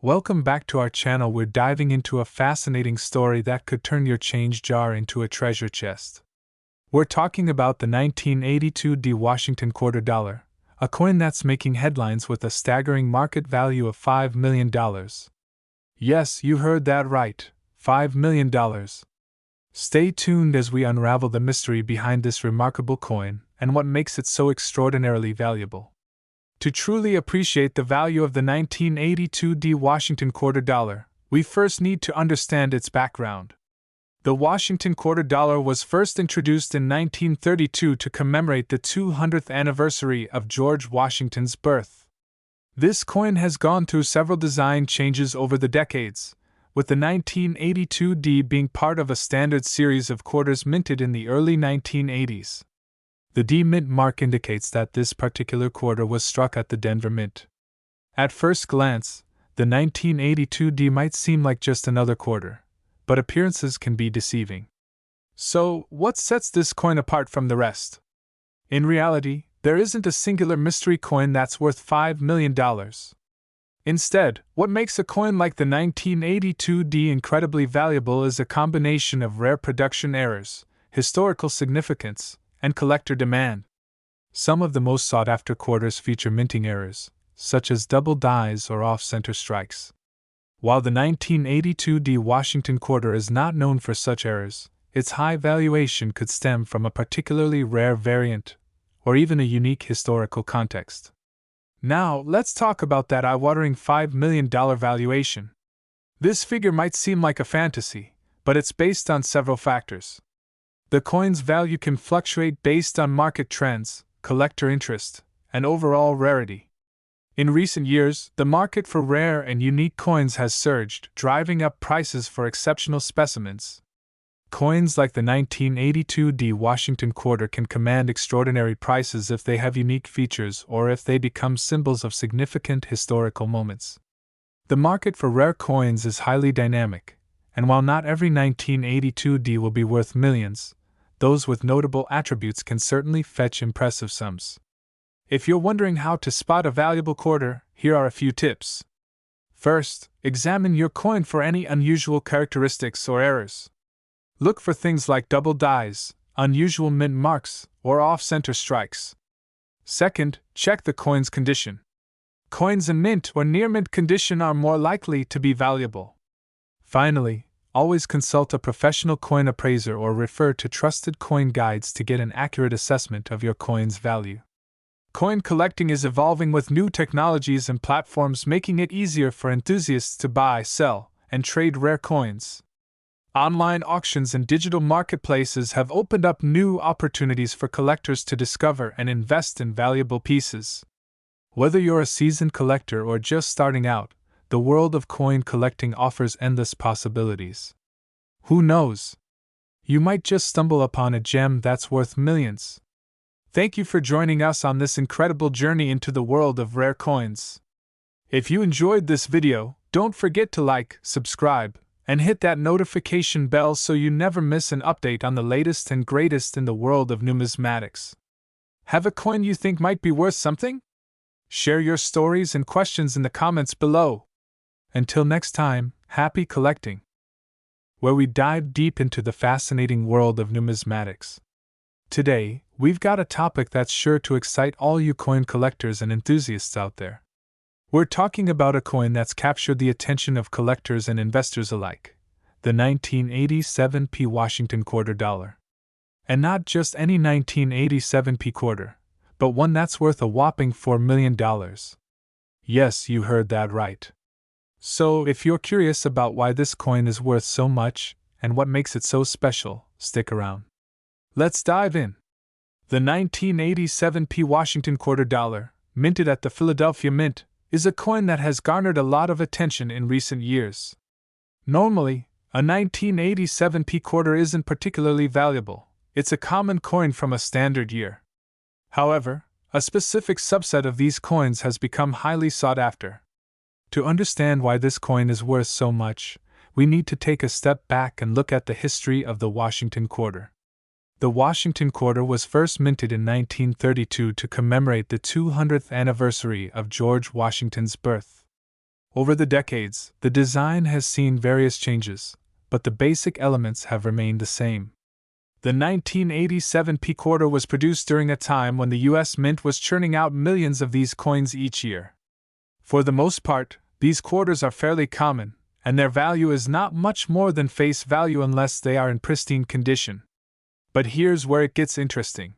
Welcome back to our channel. We're diving into a fascinating story that could turn your change jar into a treasure chest. We're talking about the 1982 Washington quarter dollar, a coin that's making headlines with a staggering market value of $5 million. Yes, you heard that right, $5 million. Stay tuned as we unravel the mystery behind this remarkable coin and what makes it so extraordinarily valuable. To truly appreciate the value of the 1982 Washington quarter dollar, we first need to understand its background. The Washington quarter dollar was first introduced in 1932 to commemorate the 200th anniversary of George Washington's birth. This coin has gone through several design changes over the decades, with the 1982 being part of a standard series of quarters minted in the early 1980s. The D Mint mark indicates that this particular quarter was struck at the Denver Mint. At first glance, the 1982 might seem like just another quarter, but appearances can be deceiving. So, what sets this coin apart from the rest? In reality, there isn't a singular mystery coin that's worth $5 million. Instead, what makes a coin like the 1982 incredibly valuable is a combination of rare production errors, historical significance, and collector demand. Some of the most sought-after quarters feature minting errors, such as double dies or off-center strikes. While the 1982 Washington quarter is not known for such errors, its high valuation could stem from a particularly rare variant, or even a unique historical context. Now, let's talk about that eye-watering $5 million valuation. This figure might seem like a fantasy, but it's based on several factors. The coin's value can fluctuate based on market trends, collector interest, and overall rarity. In recent years, the market for rare and unique coins has surged, driving up prices for exceptional specimens. Coins like the 1982 Washington quarter can command extraordinary prices if they have unique features or if they become symbols of significant historical moments. The market for rare coins is highly dynamic, and while not every 1982 will be worth millions, those with notable attributes can certainly fetch impressive sums. If you're wondering how to spot a valuable quarter, here are a few tips. First, examine your coin for any unusual characteristics or errors. Look for things like double dies, unusual mint marks, or off-center strikes. Second, check the coin's condition. Coins in mint or near-mint condition are more likely to be valuable. Finally, always consult a professional coin appraiser or refer to trusted coin guides to get an accurate assessment of your coin's value. Coin collecting is evolving with new technologies and platforms making it easier for enthusiasts to buy, sell, and trade rare coins. Online auctions and digital marketplaces have opened up new opportunities for collectors to discover and invest in valuable pieces. Whether you're a seasoned collector or just starting out, the world of coin collecting offers endless possibilities. Who knows? You might just stumble upon a gem that's worth millions. Thank you for joining us on this incredible journey into the world of rare coins. If you enjoyed this video, don't forget to like, subscribe, and hit that notification bell so you never miss an update on the latest and greatest in the world of numismatics. Have a coin you think might be worth something? Share your stories and questions in the comments below. Until next time, happy collecting, where we dive deep into the fascinating world of numismatics. Today, we've got a topic that's sure to excite all you coin collectors and enthusiasts out there. We're talking about a coin that's captured the attention of collectors and investors alike, the 1987 Washington quarter dollar. And not just any 1987 quarter, but one that's worth a whopping $4 million. Yes, you heard that right. So, if you're curious about why this coin is worth so much and what makes it so special, stick around. Let's dive in. The 1987 Washington quarter dollar, minted at the Philadelphia Mint, is a coin that has garnered a lot of attention in recent years. Normally, a 1987 quarter isn't particularly valuable. It's a common coin from a standard year. However, a specific subset of these coins has become highly sought after. To understand why this coin is worth so much, we need to take a step back and look at the history of the Washington quarter. The Washington quarter was first minted in 1932 to commemorate the 200th anniversary of George Washington's birth. Over the decades, the design has seen various changes, but the basic elements have remained the same. The 1987 P quarter was produced during a time when the U.S. Mint was churning out millions of these coins each year. For the most part, these quarters are fairly common, and their value is not much more than face value unless they are in pristine condition. But here's where it gets interesting.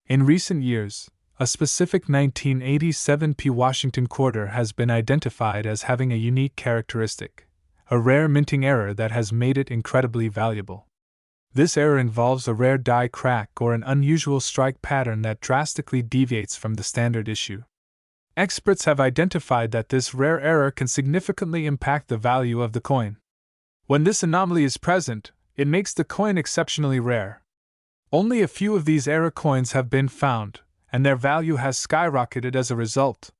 In recent years, a specific 1987 P Washington quarter has been identified as having a unique characteristic, a rare minting error that has made it incredibly valuable. This error involves a rare die crack or an unusual strike pattern that drastically deviates from the standard issue. Experts have identified that this rare error can significantly impact the value of the coin. When this anomaly is present, it makes the coin exceptionally rare. Only a few of these error coins have been found, and their value has skyrocketed as a result.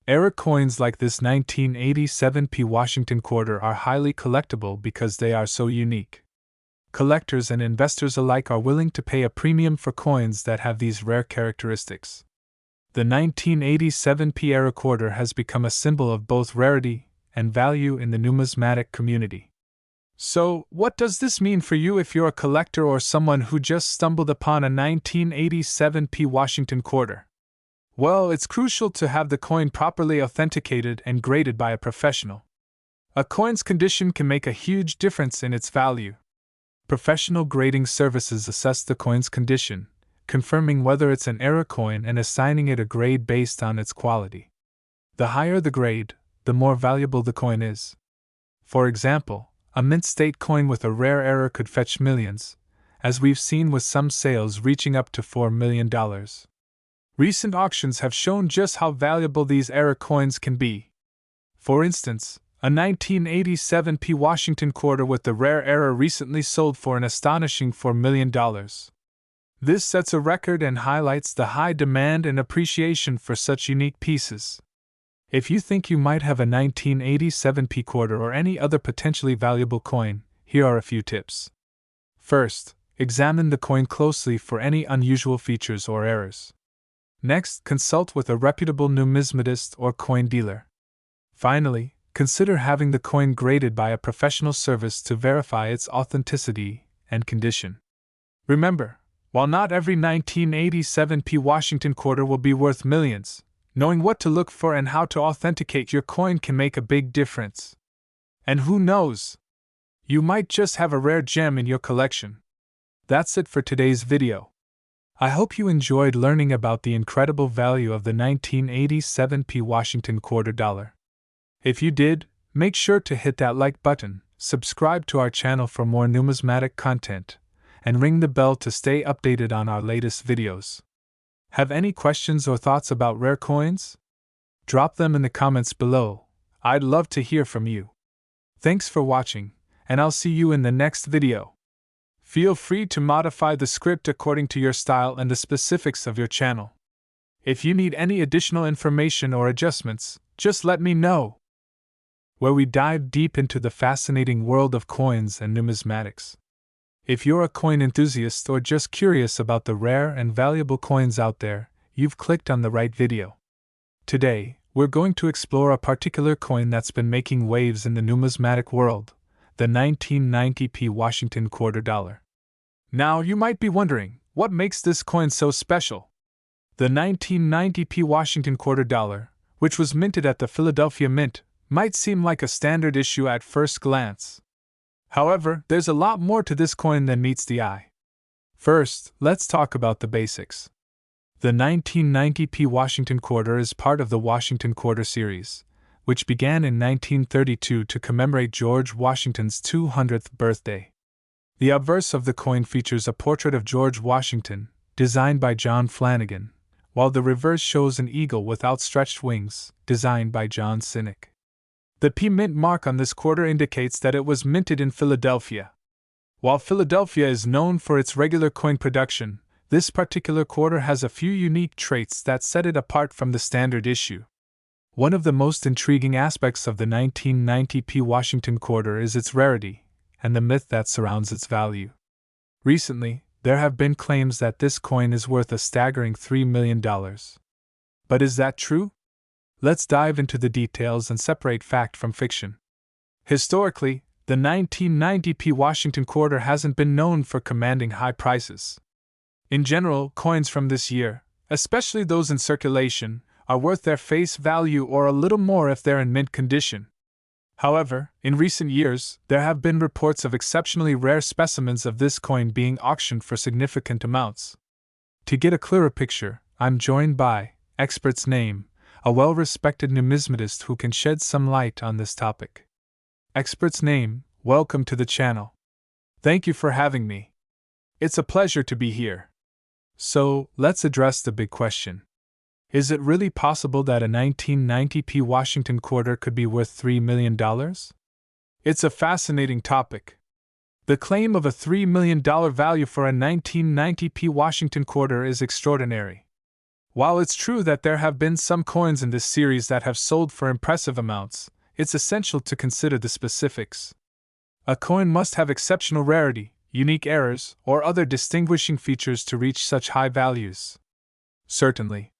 Error coins like this 1987 P Washington quarter are highly collectible because they are so unique. Collectors and investors alike are willing to pay a premium for coins that have these rare characteristics. The 1987 P error quarter has become a symbol of both rarity and value in the numismatic community. So, what does this mean for you if you're a collector or someone who just stumbled upon a 1987 P Washington quarter? Well, it's crucial to have the coin properly authenticated and graded by a professional. A coin's condition can make a huge difference in its value. Professional grading services assess the coin's condition, confirming whether it's an error coin and assigning it a grade based on its quality. The higher the grade, the more valuable the coin is. For example, a mint state coin with a rare error could fetch millions, as we've seen with some sales reaching up to $4 million. Recent auctions have shown just how valuable these error coins can be. For instance, a 1987 P Washington quarter with the rare error recently sold for an astonishing $4 million. This sets a record and highlights the high demand and appreciation for such unique pieces. If you think you might have a 1987 P quarter or any other potentially valuable coin, here are a few tips. First, examine the coin closely for any unusual features or errors. Next, consult with a reputable numismatist or coin dealer. Finally, consider having the coin graded by a professional service to verify its authenticity and condition. Remember, while not every 1987 P Washington quarter will be worth millions, knowing what to look for and how to authenticate your coin can make a big difference. And who knows? You might just have a rare gem in your collection. That's it for today's video. I hope you enjoyed learning about the incredible value of the 1987 P Washington quarter dollar. If you did, make sure to hit that like button, subscribe to our channel for more numismatic content, and ring the bell to stay updated on our latest videos. Have any questions or thoughts about rare coins? Drop them in the comments below. I'd love to hear from you. Thanks for watching, and I'll see you in the next video. Feel free to modify the script according to your style and the specifics of your channel. If you need any additional information or adjustments, just let me know. Where we dive deep into the fascinating world of coins and numismatics. If you're a coin enthusiast or just curious about the rare and valuable coins out there, you've clicked on the right video. Today, we're going to explore a particular coin that's been making waves in the numismatic world, the 1990 P Washington quarter dollar. Now, you might be wondering, what makes this coin so special? The 1990 P Washington quarter dollar, which was minted at the Philadelphia Mint, might seem like a standard issue at first glance. However, there's a lot more to this coin than meets the eye. First, let's talk about the basics. The 1990 P Washington quarter is part of the Washington Quarter series, which began in 1932 to commemorate George Washington's 200th birthday. The obverse of the coin features a portrait of George Washington, designed by John Flanagan, while the reverse shows an eagle with outstretched wings, designed by John Sinek. The P mint mark on this quarter indicates that it was minted in Philadelphia. While Philadelphia is known for its regular coin production, this particular quarter has a few unique traits that set it apart from the standard issue. One of the most intriguing aspects of the 1990 P Washington quarter is its rarity, and the myth that surrounds its value. Recently, there have been claims that this coin is worth a staggering $3 million. But is that true? Let's dive into the details and separate fact from fiction. Historically, the 1990p Washington quarter hasn't been known for commanding high prices. In general, coins from this year, especially those in circulation, are worth their face value or a little more if they're in mint condition. However, in recent years, there have been reports of exceptionally rare specimens of this coin being auctioned for significant amounts. To get a clearer picture, I'm joined by Expert's Name, a well-respected numismatist who can shed some light on this topic. Expert's Name, welcome to the channel. Thank you for having me. It's a pleasure to be here. So, let's address the big question. Is it really possible that a 1990p Washington quarter could be worth $3 million? It's a fascinating topic. The claim of a $3 million value for a 1990p Washington quarter is extraordinary. While it's true that there have been some coins in this series that have sold for impressive amounts, it's essential to consider the specifics. A coin must have exceptional rarity, unique errors, or other distinguishing features to reach such high values. Certainly.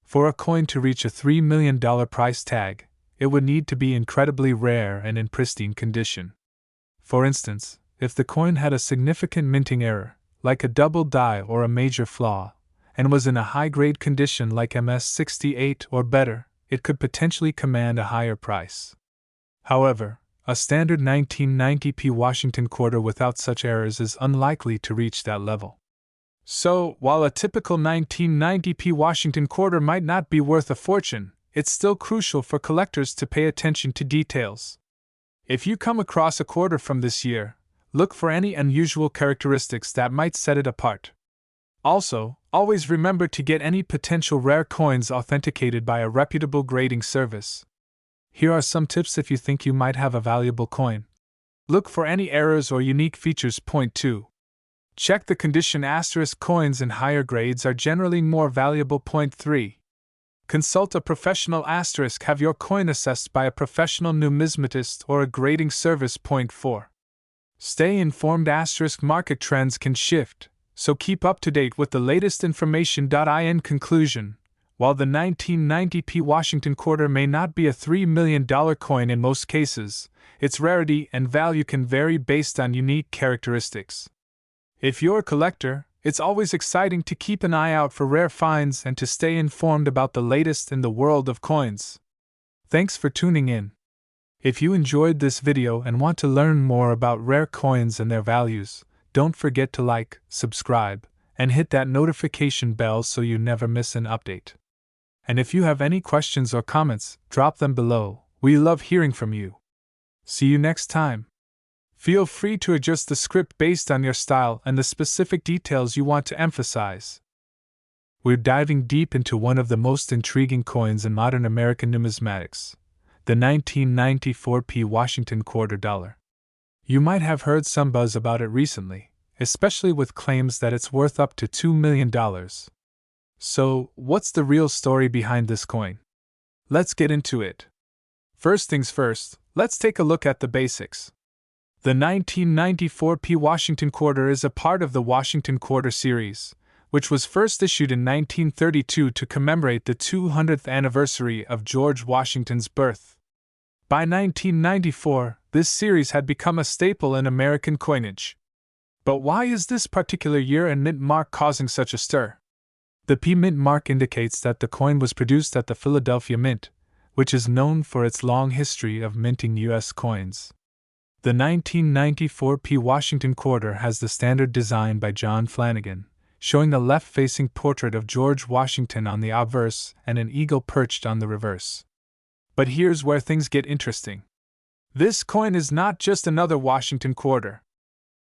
For a coin to reach a $3 million price tag, it would need to be incredibly rare and in pristine condition. For instance, if the coin had a significant minting error, like a double die or a major flaw, and was in a high-grade condition like MS-68 or better, it could potentially command a higher price. However, a standard 1990p Washington quarter without such errors is unlikely to reach that level. So, while a typical 1990p Washington quarter might not be worth a fortune, it's still crucial for collectors to pay attention to details. If you come across a quarter from this year, look for any unusual characteristics that might set it apart. Also, always remember to get any potential rare coins authenticated by a reputable grading service. Here are some tips if you think you might have a valuable coin. Look for any errors or unique features. Point 2. Check the condition. Coins in higher grades are generally more valuable. Point 3. Consult a professional. Have your coin assessed by a professional numismatist or a grading service. Point 4. Stay informed. Market trends can shift, so keep up to date with the latest information. In conclusion, while the 1990p Washington quarter may not be a $3 million coin in most cases, its rarity and value can vary based on unique characteristics. If you're a collector, it's always exciting to keep an eye out for rare finds and to stay informed about the latest in the world of coins. Thanks for tuning in. If you enjoyed this video and want to learn more about rare coins and their values, don't forget to like, subscribe, and hit that notification bell so you never miss an update. And if you have any questions or comments, drop them below. We love hearing from you. See you next time. Feel free to adjust the script based on your style and the specific details you want to emphasize. We're diving deep into one of the most intriguing coins in modern American numismatics, the 1994p Washington quarter dollar. You might have heard some buzz about it recently, especially with claims that it's worth up to $2 million. So, what's the real story behind this coin? Let's get into it. First things first, let's take a look at the basics. The 1994p Washington quarter is a part of the Washington Quarter series, which was first issued in 1932 to commemorate the 200th anniversary of George Washington's birth. By 1994, this series had become a staple in American coinage. But why is this particular year and mint mark causing such a stir? The P Mint mark indicates that the coin was produced at the Philadelphia Mint, which is known for its long history of minting U.S. coins. The 1994p Washington quarter has the standard design by John Flanagan, showing the left-facing portrait of George Washington on the obverse and an eagle perched on the reverse. But here's where things get interesting. This coin is not just another Washington quarter.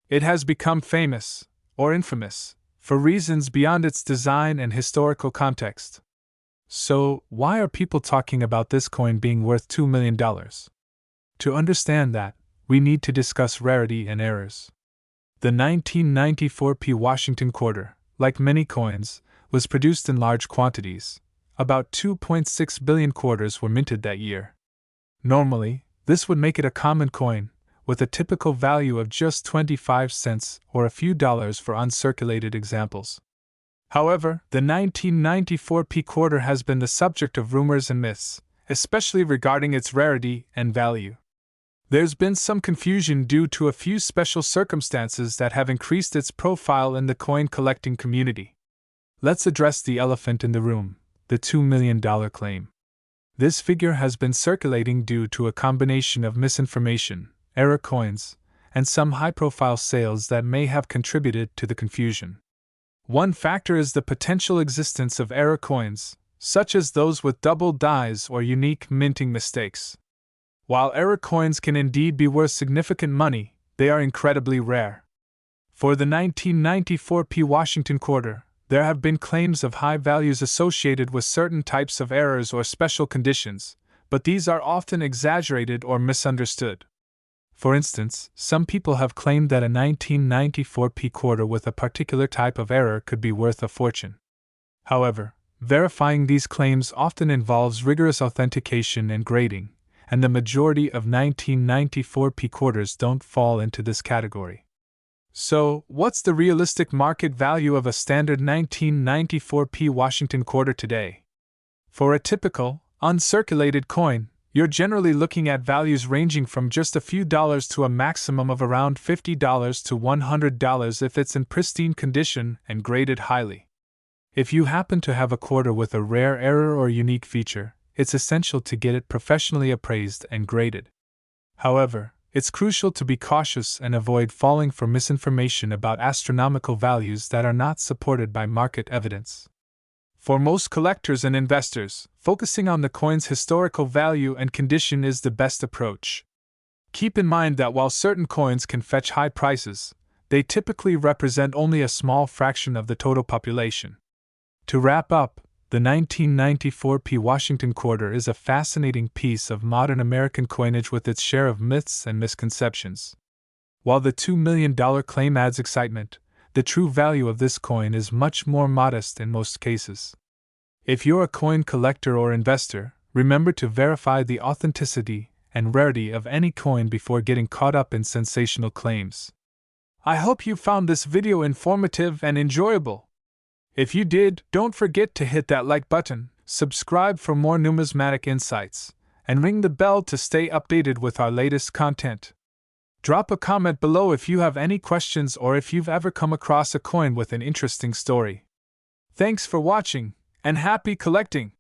It has become famous, or infamous, for reasons beyond its design and historical context. So, why are people talking about this coin being worth $2 million? To understand that, we need to discuss rarity and errors. The 1994p Washington quarter, like many coins, was produced in large quantities. About 2.6 billion quarters were minted that year. Normally, this would make it a common coin, with a typical value of just 25 cents or a few dollars for uncirculated examples. However, the 1994p quarter has been the subject of rumors and myths, especially regarding its rarity and value. There's been some confusion due to a few special circumstances that have increased its profile in the coin collecting community. Let's address the elephant in the room, the $2 million claim. This figure has been circulating due to a combination of misinformation, error coins, and some high-profile sales that may have contributed to the confusion. One factor is the potential existence of error coins, such as those with double dies or unique minting mistakes. While error coins can indeed be worth significant money, they are incredibly rare. For the 1994 P. Washington quarter, there have been claims of high values associated with certain types of errors or special conditions, but these are often exaggerated or misunderstood. For instance, some people have claimed that a 1994 P quarter with a particular type of error could be worth a fortune. However, verifying these claims often involves rigorous authentication and grading, and the majority of 1994 P quarters don't fall into this category. So, what's the realistic market value of a standard 1994 P Washington quarter today? For a typical, uncirculated coin, you're generally looking at values ranging from just a few dollars to a maximum of around $50 to $100 if it's in pristine condition and graded highly. If you happen to have a quarter with a rare error or unique feature, it's essential to get it professionally appraised and graded. However, it's crucial to be cautious and avoid falling for misinformation about astronomical values that are not supported by market evidence. For most collectors and investors, focusing on the coin's historical value and condition is the best approach. Keep in mind that while certain coins can fetch high prices, they typically represent only a small fraction of the total population. To wrap up, the 1994 P. Washington quarter is a fascinating piece of modern American coinage with its share of myths and misconceptions. While the $2 million claim adds excitement, the true value of this coin is much more modest in most cases. If you're a coin collector or investor, remember to verify the authenticity and rarity of any coin before getting caught up in sensational claims. I hope you found this video informative and enjoyable. If you did, don't forget to hit that like button, subscribe for more numismatic insights, and ring the bell to stay updated with our latest content. Drop a comment below if you have any questions or if you've ever come across a coin with an interesting story. Thanks for watching, and happy collecting!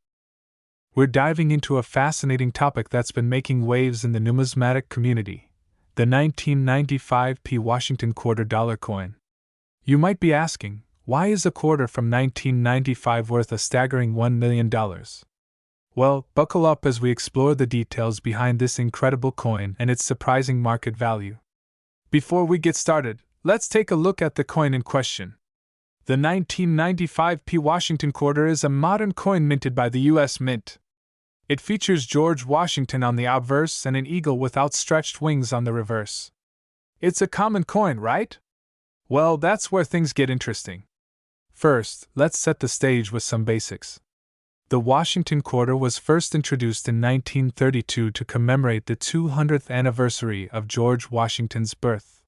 We're diving into a fascinating topic that's been making waves in the numismatic community, the 1995 P. Washington quarter dollar coin. You might be asking, why is a quarter from 1995 worth a staggering $1 million? Well, buckle up as we explore the details behind this incredible coin and its surprising market value. Before we get started, let's take a look at the coin in question. The 1995 P. Washington quarter is a modern coin minted by the U.S. Mint. It features George Washington on the obverse and an eagle with outstretched wings on the reverse. It's a common coin, right? Well, that's where things get interesting. First, let's set the stage with some basics. The Washington quarter was first introduced in 1932 to commemorate the 200th anniversary of George Washington's birth.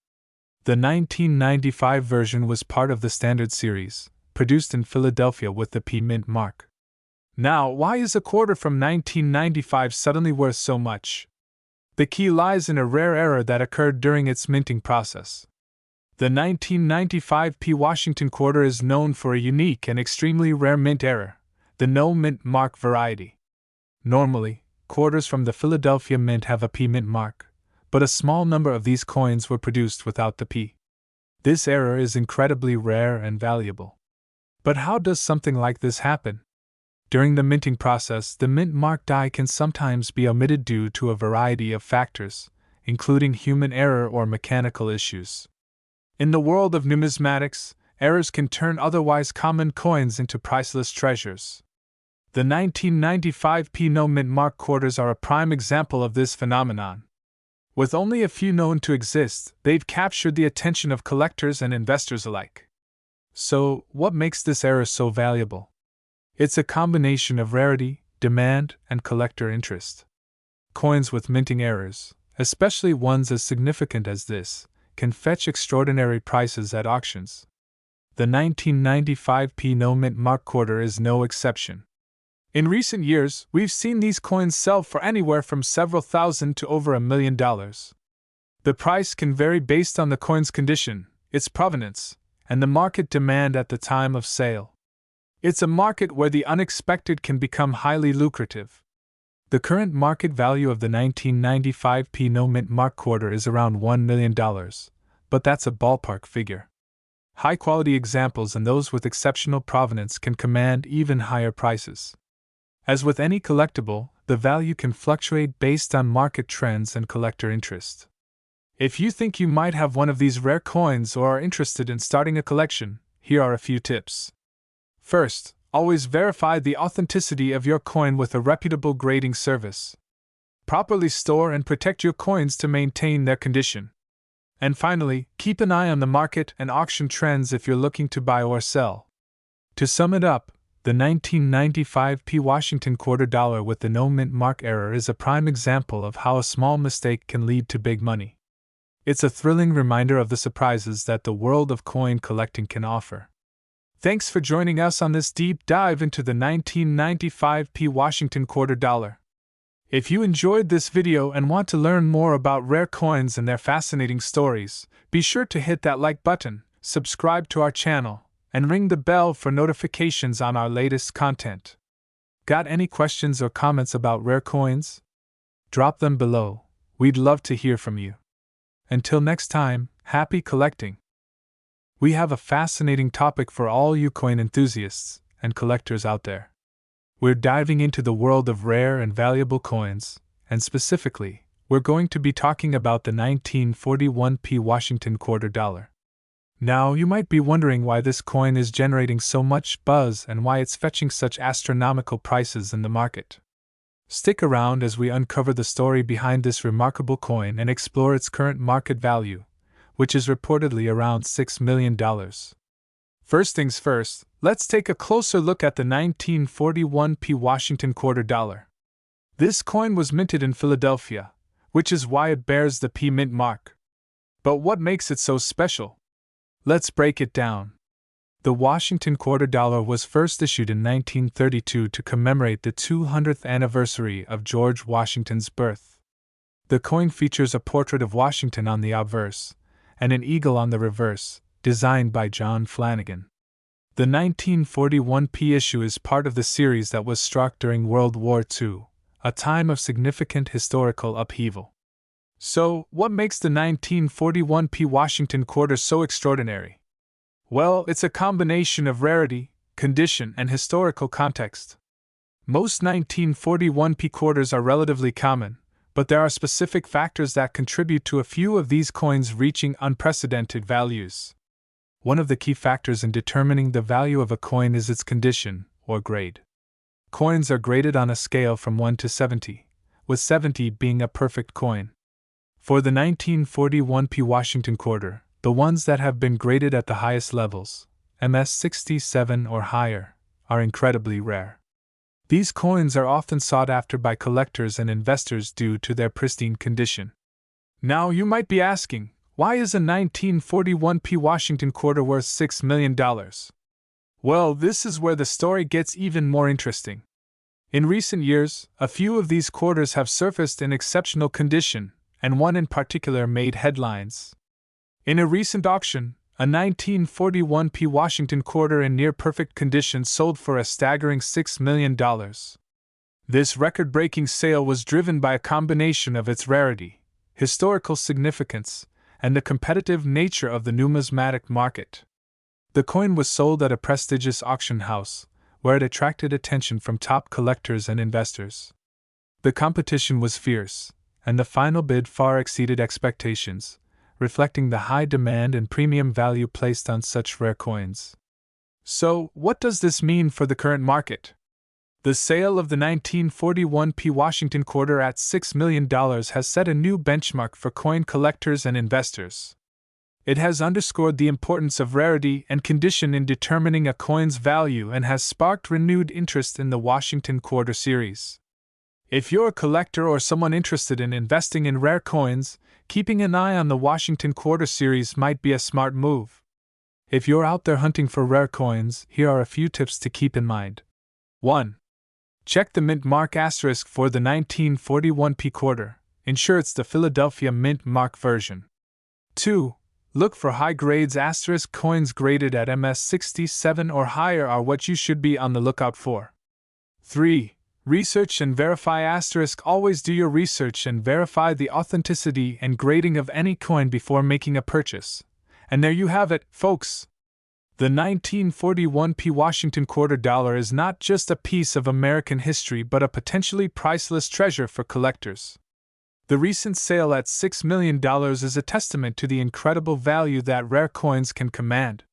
The 1995 version was part of the Standard Series, produced in Philadelphia with the P Mint mark. Now, why is a quarter from 1995 suddenly worth so much? The key lies in a rare error that occurred during its minting process. The 1995 P. Washington quarter is known for a unique and extremely rare mint error, the no mint mark variety. Normally, quarters from the Philadelphia Mint have a P Mint mark, but a small number of these coins were produced without the P. This error is incredibly rare and valuable. But how does something like this happen? During the minting process, the mint mark die can sometimes be omitted due to a variety of factors, including human error or mechanical issues. In the world of numismatics, errors can turn otherwise common coins into priceless treasures. The 1995 P no mint mark quarters are a prime example of this phenomenon. With only a few known to exist, they've captured the attention of collectors and investors alike. So, what makes this error so valuable? It's a combination of rarity, demand, and collector interest. Coins with minting errors, especially ones as significant as this, can fetch extraordinary prices at auctions. The 1995 P no mint mark quarter is no exception. In recent years, we've seen these coins sell for anywhere from several thousand to over $1 million. The price can vary based on the coin's condition, its provenance, and the market demand at the time of sale. It's a market where the unexpected can become highly lucrative. The current market value of the 1995 P no mint mark quarter is around $1 million, but that's a ballpark figure. High-quality examples and those with exceptional provenance can command even higher prices. As with any collectible, the value can fluctuate based on market trends and collector interest. If you think you might have one of these rare coins or are interested in starting a collection, here are a few tips. First, always verify the authenticity of your coin with a reputable grading service. Properly store and protect your coins to maintain their condition. And finally, keep an eye on the market and auction trends if you're looking to buy or sell. To sum it up, the 1995 P Washington quarter dollar with the no mint mark error is a prime example of how a small mistake can lead to big money. It's a thrilling reminder of the surprises that the world of coin collecting can offer. Thanks for joining us on this deep dive into the 1995 P Washington quarter dollar. If you enjoyed this video and want to learn more about rare coins and their fascinating stories, be sure to hit that like button, subscribe to our channel, and ring the bell for notifications on our latest content. Got any questions or comments about rare coins? Drop them below. We'd love to hear from you. Until next time, happy collecting! We have a fascinating topic for all you coin enthusiasts and collectors out there. We're diving into the world of rare and valuable coins, and specifically, we're going to be talking about the 1941 P Washington quarter dollar. Now, you might be wondering why this coin is generating so much buzz and why it's fetching such astronomical prices in the market. Stick around as we uncover the story behind this remarkable coin and explore its current market value, which is reportedly around $6 million. First things first, let's take a closer look at the 1941 P Washington quarter dollar. This coin was minted in Philadelphia, which is why it bears the P mint mark. But what makes it so special? Let's break it down. The Washington quarter dollar was first issued in 1932 to commemorate the 200th anniversary of George Washington's birth. The coin features a portrait of Washington on the obverse, and an eagle on the reverse, designed by John Flanagan. The 1941 P issue is part of the series that was struck during World War II, a time of significant historical upheaval. So, what makes the 1941 P Washington quarter so extraordinary? Well, it's a combination of rarity, condition, and historical context. Most 1941 P quarters are relatively common, but there are specific factors that contribute to a few of these coins reaching unprecedented values. One of the key factors in determining the value of a coin is its condition, or grade. Coins are graded on a scale from 1 to 70, with 70 being a perfect coin. For the 1941 P Washington quarter, the ones that have been graded at the highest levels, MS 67 or higher, are incredibly rare. These coins are often sought after by collectors and investors due to their pristine condition. Now you might be asking, why is a 1941 P Washington quarter worth $6 million? Well, this is where the story gets even more interesting. In recent years, a few of these quarters have surfaced in exceptional condition, and one in particular made headlines. In a recent auction, a 1941 P Washington quarter in near-perfect condition sold for a staggering $6 million. This record-breaking sale was driven by a combination of its rarity, historical significance, and the competitive nature of the numismatic market. The coin was sold at a prestigious auction house, where it attracted attention from top collectors and investors. The competition was fierce, and the final bid far exceeded expectations, reflecting the high demand and premium value placed on such rare coins. So, what does this mean for the current market? The sale of the 1941 P Washington quarter at $6 million has set a new benchmark for coin collectors and investors. It has underscored the importance of rarity and condition in determining a coin's value and has sparked renewed interest in the Washington quarter series. If you're a collector or someone interested in investing in rare coins, keeping an eye on the Washington quarter series might be a smart move. If you're out there hunting for rare coins, here are a few tips to keep in mind. 1. Check the mint mark asterisk for the 1941p quarter. Ensure it's the Philadelphia mint mark version. 2. Look for high grades asterisk coins graded at MS67 or higher are what you should be on the lookout for. 3. Research and verify asterisk always do your research and verify the authenticity and grading of any coin before making a purchase. And there you have it, folks. The 1941p Washington quarter dollar is not just a piece of American history but a potentially priceless treasure for collectors. The recent sale at $6 million is a testament to the incredible value that rare coins can command.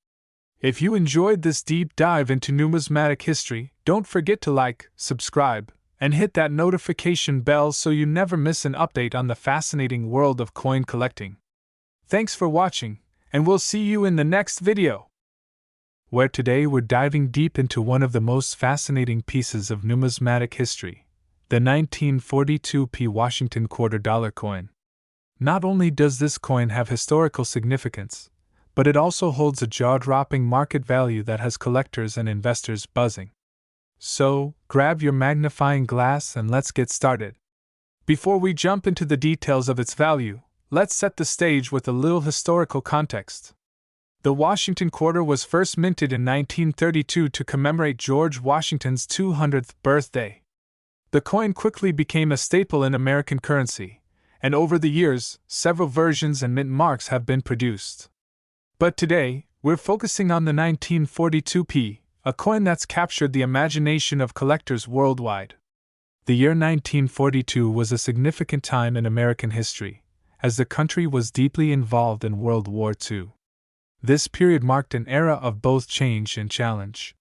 If you enjoyed this deep dive into numismatic history, don't forget to like, subscribe, and hit that notification bell so you never miss an update on the fascinating world of coin collecting. Thanks for watching, and we'll see you in the next video, where today we're diving deep into one of the most fascinating pieces of numismatic history, the 1942p Washington quarter dollar coin. Not only does this coin have historical significance, but it also holds a jaw-dropping market value that has collectors and investors buzzing. So, grab your magnifying glass and let's get started. Before we jump into the details of its value, let's set the stage with a little historical context. The Washington quarter was first minted in 1932 to commemorate George Washington's 200th birthday. The coin quickly became a staple in American currency, and over the years, several versions and mint marks have been produced. But today, we're focusing on the 1942p, a coin that's captured the imagination of collectors worldwide. The year 1942 was a significant time in American history, as the country was deeply involved in World War II. This period marked an era of both change and challenge.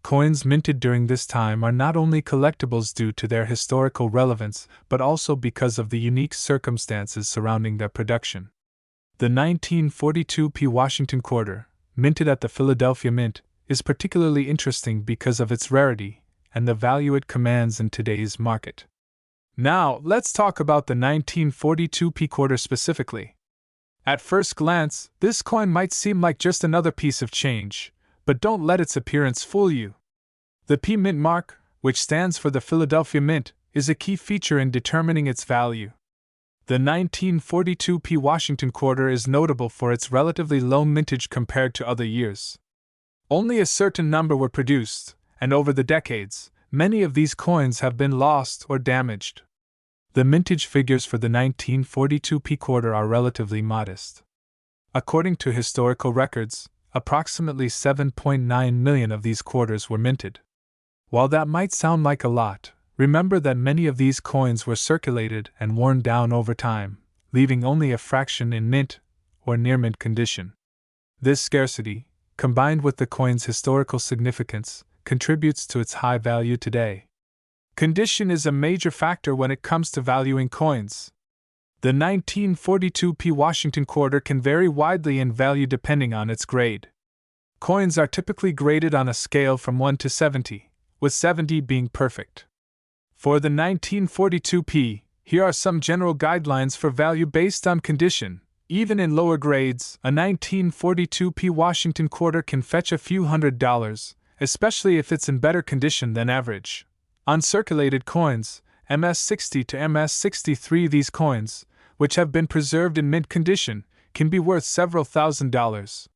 Coins minted during this time are not only collectibles due to their historical relevance, but also because of the unique circumstances surrounding their production. The 1942p Washington quarter, minted at the Philadelphia Mint, is particularly interesting because of its rarity and the value it commands in today's market. Now, let's talk about the 1942p quarter specifically. At first glance, this coin might seem like just another piece of change, but don't let its appearance fool you. The P Mint mark, which stands for the Philadelphia Mint, is a key feature in determining its value. The 1942p Washington quarter is notable for its relatively low mintage compared to other years. Only a certain number were produced, and over the decades, many of these coins have been lost or damaged. The mintage figures for the 1942p quarter are relatively modest. According to historical records, approximately 7.9 million of these quarters were minted. While that might sound like a lot, remember that many of these coins were circulated and worn down over time, leaving only a fraction in mint or near mint condition. This scarcity, combined with the coin's historical significance, contributes to its high value today. Condition is a major factor when it comes to valuing coins. The 1942p Washington quarter can vary widely in value depending on its grade. Coins are typically graded on a scale from 1 to 70, with 70 being perfect. For the 1942p, here are some general guidelines for value based on condition. Even in lower grades, a 1942p Washington quarter can fetch a few $100s, especially if it's in better condition than average. On circulated coins, MS60 to MS63, these coins, which have been preserved in mint condition, can be worth several $1,000s.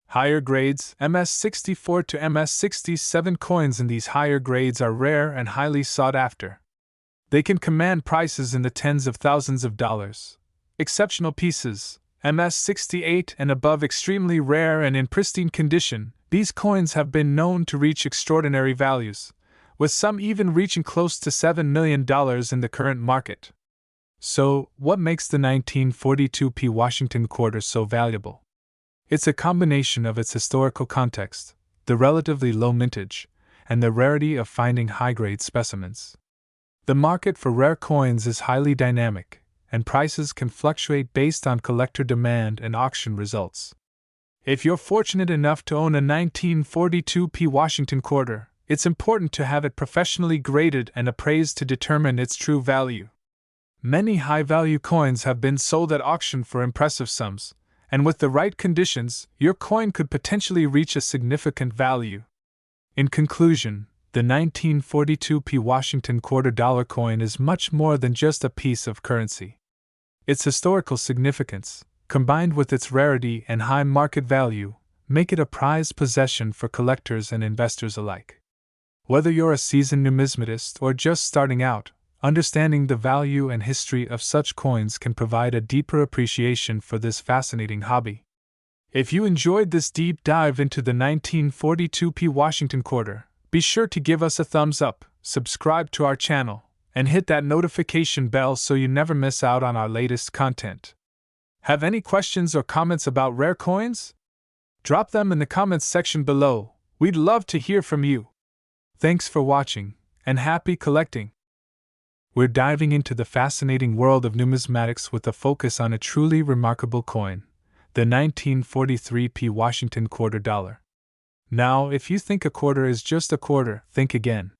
Higher grades, MS64 to MS67 coins in these higher grades are rare and highly sought after. They can command prices in the tens of thousands of dollars. Exceptional pieces, MS68 and above, extremely rare and in pristine condition, these coins have been known to reach extraordinary values, with some even reaching close to $7 million in the current market. So, what makes the 1942p Washington quarter so valuable? It's a combination of its historical context, the relatively low mintage, and the rarity of finding high-grade specimens. The market for rare coins is highly dynamic, and prices can fluctuate based on collector demand and auction results. If you're fortunate enough to own a 1942p Washington quarter, it's important to have it professionally graded and appraised to determine its true value. Many high-value coins have been sold at auction for impressive sums, and with the right conditions, your coin could potentially reach a significant value. In conclusion, The 1942 Washington $quarter coin is much more than just a piece of currency. Its historical significance, combined with its rarity and high market value, make it a prized possession for collectors and investors alike. Whether you're a seasoned numismatist or just starting out, understanding the value and history of such coins can provide a deeper appreciation for this fascinating hobby. If you enjoyed this deep dive into the 1942 Washington quarter, be sure to give us a thumbs up, subscribe to our channel, and hit that notification bell so you never miss out on our latest content. Have any questions or comments about rare coins? Drop them in the comments section below. We'd love to hear from you. Thanks for watching, and happy collecting! We're diving into the fascinating world of numismatics with a focus on a truly remarkable coin, the 1943 Washington $quarter. Now, if you think a quarter is just a quarter, think again.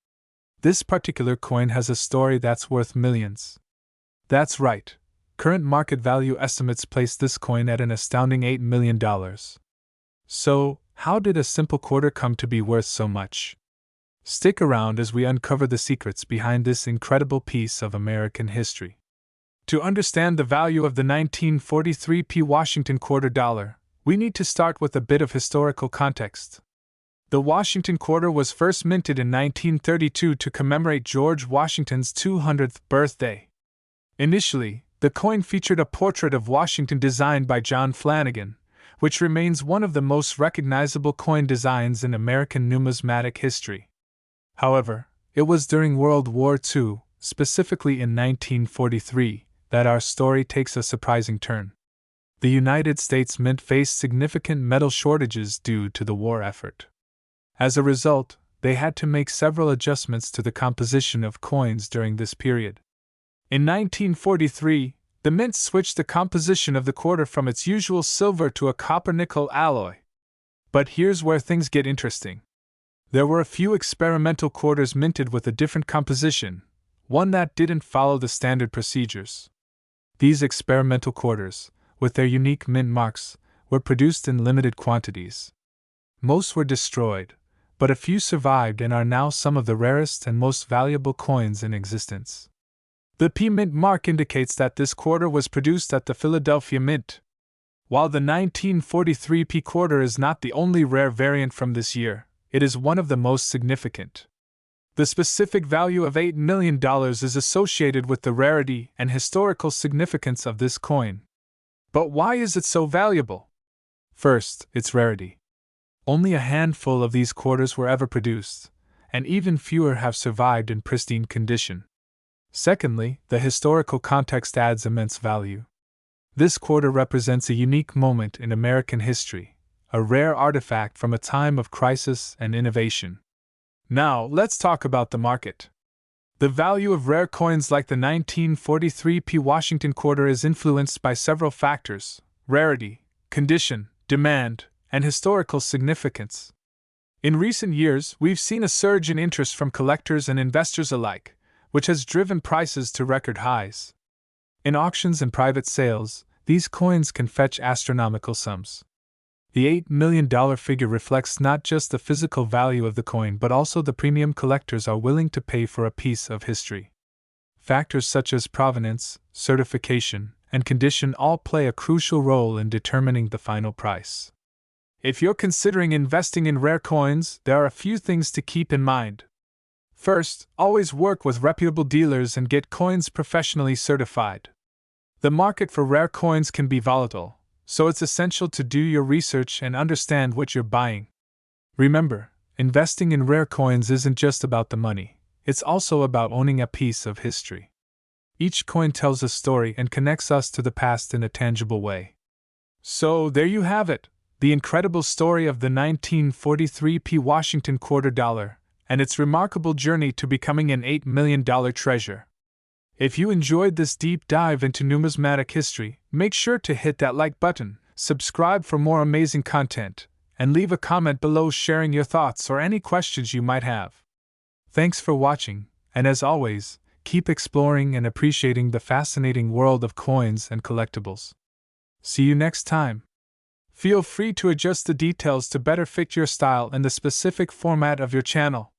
This particular coin has a story that's worth millions. That's right. Current market value estimates place this coin at an astounding $8 million. So, how did a simple quarter come to be worth so much? Stick around as we uncover the secrets behind this incredible piece of American history. To understand the value of the 1943 Washington $quarter, we need to start with a bit of historical context. The Washington quarter was first minted in 1932 to commemorate George Washington's 200th birthday. Initially, the coin featured a portrait of Washington designed by John Flanagan, which remains one of the most recognizable coin designs in American numismatic history. However, it was during World War II, specifically in 1943, that our story takes a surprising turn. The United States Mint faced significant metal shortages due to the war effort. As a result, they had to make several adjustments to the composition of coins during this period. In 1943, the Mint switched the composition of the quarter from its usual silver to a copper-nickel alloy. But here's where things get interesting. There were a few experimental quarters minted with a different composition, one that didn't follow the standard procedures. These experimental quarters, with their unique mint marks, were produced in limited quantities. Most were destroyed, but a few survived and are now some of the rarest and most valuable coins in existence. The P Mint mark indicates that this quarter was produced at the Philadelphia Mint. While the 1943 P quarter is not the only rare variant from this year, it is one of the most significant. The specific value of $8 million is associated with the rarity and historical significance of this coin. But why is it so valuable? First, its rarity. Only a handful of these quarters were ever produced, and even fewer have survived in pristine condition. Secondly, the historical context adds immense value. This quarter represents a unique moment in American history, a rare artifact from a time of crisis and innovation. Now, let's talk about the market. The value of rare coins like the 1943 Washington quarter is influenced by several factors: rarity, condition, demand, and historical significance. In recent years, we've seen a surge in interest from collectors and investors alike, which has driven prices to record highs. In auctions and private sales, these coins can fetch astronomical sums. The $8 million figure reflects not just the physical value of the coin but also the premium collectors are willing to pay for a piece of history. Factors such as provenance, certification, and condition all play a crucial role in determining the final price. If you're considering investing in rare coins, there are a few things to keep in mind. First, always work with reputable dealers and get coins professionally certified. The market for rare coins can be volatile, so it's essential to do your research and understand what you're buying. Remember, investing in rare coins isn't just about the money, it's also about owning a piece of history. Each coin tells a story and connects us to the past in a tangible way. So, there you have it, the incredible story of the 1943 Washington $quarter, and its remarkable journey to becoming an $8 million treasure. If you enjoyed this deep dive into numismatic history, make sure to hit that like button, subscribe for more amazing content, and leave a comment below sharing your thoughts or any questions you might have. Thanks for watching, and as always, keep exploring and appreciating the fascinating world of coins and collectibles. See you next time. Feel free to adjust the details to better fit your style and the specific format of your channel.